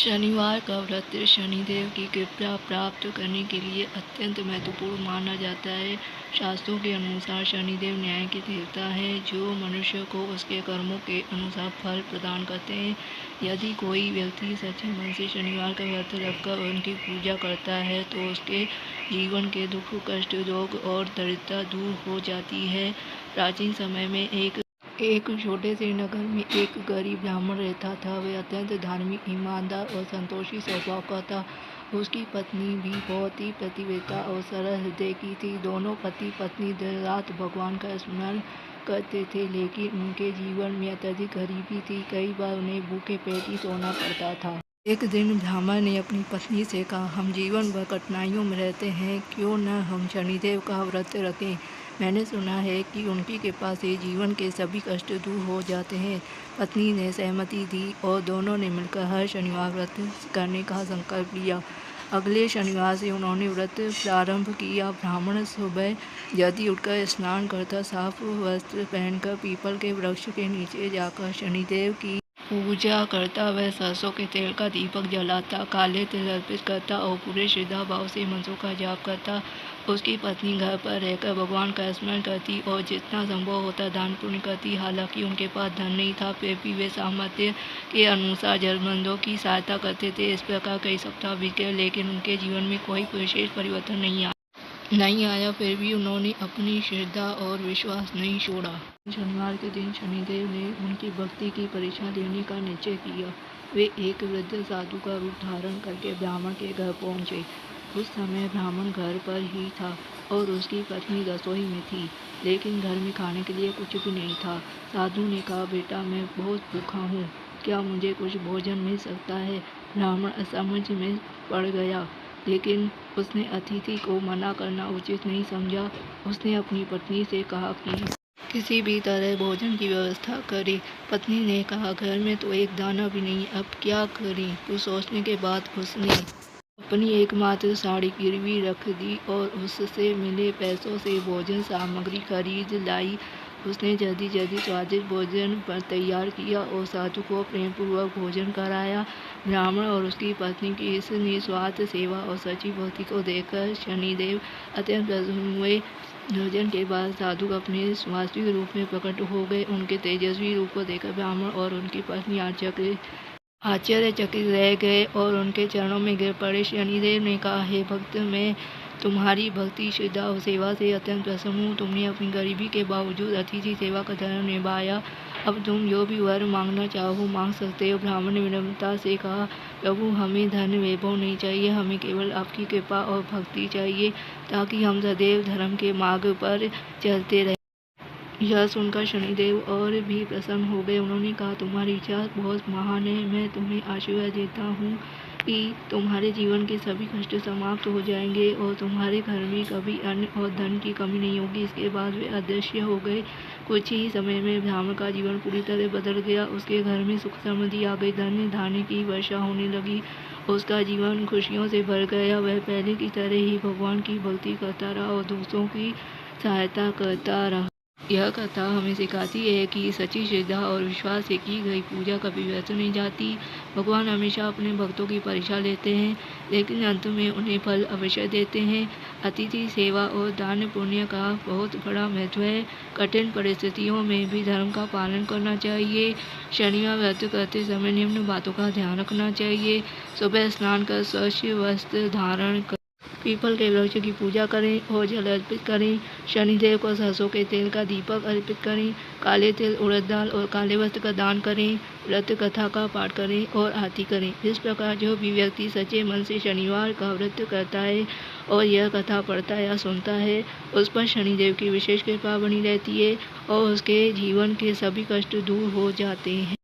शनिवार का व्रत शनिदेव की कृपा प्राप्त करने के लिए अत्यंत महत्वपूर्ण माना जाता है। शास्त्रों के अनुसार शनिदेव न्याय के देवता हैं, जो मनुष्य को उसके कर्मों के अनुसार फल प्रदान करते हैं। यदि कोई व्यक्ति सच्चे मन से शनिवार का व्रत रखकर उनकी पूजा करता है, तो उसके जीवन के दुख, कष्ट, रोग और दरिद्रता दूर हो जाती है। प्राचीन समय में एक छोटे से नगर में एक गरीब ब्राह्मण रहता था। वह अत्यंत धार्मिक, ईमानदार और संतोषी स्वभाव का था। उसकी पत्नी भी बहुत ही पतिव्रता और सरल हृदय की थी। दोनों पति पत्नी दिन रात भगवान का स्मरण करते थे, लेकिन उनके जीवन में अत्यधिक गरीबी थी। कई बार उन्हें भूखे पेट ही सोना पड़ता था। एक दिन ब्राह्मण ने अपनी पत्नी से कहा, हम जीवन भर कठिनाइयों में रहते हैं, क्यों न हम शनिदेव का व्रत रखें। मैंने सुना है कि उनकी कृपा से जीवन के सभी कष्ट दूर हो जाते हैं। पत्नी ने सहमति दी और दोनों ने मिलकर हर शनिवार व्रत करने का संकल्प लिया। अगले शनिवार से उन्होंने व्रत प्रारंभ किया। ब्राह्मण सुबह जल्दी उठकर स्नान करता, साफ वस्त्र पहनकर पीपल के वृक्ष के नीचे जाकर शनिदेव की पूजा करता। वह सरसों के तेल का दीपक जलाता, काले तिल अर्पित करता और पूरे श्रद्धा भाव से मंत्रों का जाप करता। उसकी पत्नी घर पर रहकर भगवान का स्मरण करती और जितना संभव होता दान पुण्य करती। हालांकि उनके पास धन नहीं था, फिर भी वे सामर्थ्य के अनुसार जरूरतमंदों की सहायता करते थे। इस प्रकार कई सप्ताह बीत गए, लेकिन उनके जीवन में कोई विशेष परिवर्तन नहीं आया। फिर भी उन्होंने अपनी श्रद्धा और विश्वास नहीं छोड़ा। शनिवार के दिन शनिदेव ने उनकी भक्ति की परीक्षा लेने का निश्चय किया। वे एक वृद्ध साधु का रूप धारण करके ब्राह्मण के घर पहुंचे। उस समय ब्राह्मण घर पर ही था और उसकी पत्नी रसोई में थी, लेकिन घर में खाने के लिए कुछ भी नहीं था। साधु ने कहा, बेटा, मैं बहुत भूखा हूँ, क्या मुझे कुछ भोजन मिल सकता है। ब्राह्मण असमझ में पड़ गया, लेकिन उसने अतिथि को मना करना उचित नहीं समझा। उसने अपनी पत्नी से कहा कि किसी भी तरह भोजन की व्यवस्था करे। पत्नी ने कहा, घर में तो एक दाना भी नहीं, अब क्या करें। कुछ सोचने के बाद उसने अपनी एकमात्र साड़ी गिरवी रख दी और उससे मिले पैसों से भोजन सामग्री खरीद लाई। उसने जल्दी स्वादिष्ट भोजन पर तैयार किया और साधु को प्रेमपूर्वक भोजन कराया। ब्राह्मण और उसकी पत्नी की इस निस्वार्थ सेवा और सच्ची भक्ति को देखकर शनिदेव अत्यंत प्रसन्न हुए। भोजन के बाद साधु अपने वास्तविक रूप में प्रकट हो गए। उनके तेजस्वी रूप को देखकर ब्राह्मण और उनकी पत्नी आश्चर्यचकित रह गए और उनके चरणों में गिर पड़े। शनिदेव ने कहा, हे भक्त, मैं तुम्हारी भक्ति, श्रद्धा और सेवा से अत्यंत प्रसन्न हूँ। तुमने अपनी गरीबी के बावजूद अतिथि सेवा का धर्म निभाया। अब तुम जो भी वर मांगना चाहो मांग सकते हो। ब्राह्मण ने विनम्रता से कहा, प्रभु, हमें धन वैभव नहीं चाहिए, हमें केवल आपकी कृपा और भक्ति चाहिए, ताकि हम सदैव धर्म के मार्ग पर चलते रहें। यह सुनकर शनिदेव और भी प्रसन्न हो गए। उन्होंने कहा, तुम्हारी इच्छा बहुत महान है। मैं तुम्हें आशीर्वाद देता हूँ कि तुम्हारे जीवन के सभी कष्ट समाप्त हो जाएंगे और तुम्हारे घर में कभी अन्न और धन की कमी नहीं होगी। इसके बाद वे अदृश्य हो गए। कुछ ही समय में ब्राह्मण का जीवन पूरी तरह बदल गया। उसके घर में सुख समृद्धि आ गई, धन धान्य की वर्षा होने लगी। उसका जीवन खुशियों से भर गया। वह पहले की तरह ही भगवान की भक्ति करता रहा और दूसरों की सहायता करता रहा। यह कथा हमें सिखाती है कि सच्ची श्रद्धा और विश्वास से की गई पूजा कभी व्यर्थ नहीं जाती। भगवान हमेशा अपने भक्तों की परीक्षा लेते हैं, लेकिन अंत में उन्हें फल अवश्य देते हैं। अतिथि सेवा और दान पुण्य का बहुत बड़ा महत्व है। कठिन परिस्थितियों में भी धर्म का पालन करना चाहिए। शनिवार व्रत करते समय निम्न बातों का ध्यान रखना चाहिए। सुबह स्नान कर स्वच्छ वस्त्र धारण कर पीपल के वृक्ष की पूजा करें और जल अर्पित करें। शनिदेव को सरसों के तेल का दीपक अर्पित करें। काले तिल, उड़द दाल और काले वस्त्र का दान करें। व्रत कथा का पाठ करें और आरती करें। इस प्रकार जो भी व्यक्ति सच्चे मन से शनिवार का व्रत करता है और यह कथा पढ़ता या सुनता है, उस पर शनिदेव की विशेष कृपा बनी रहती है और उसके जीवन के सभी कष्ट दूर हो जाते हैं।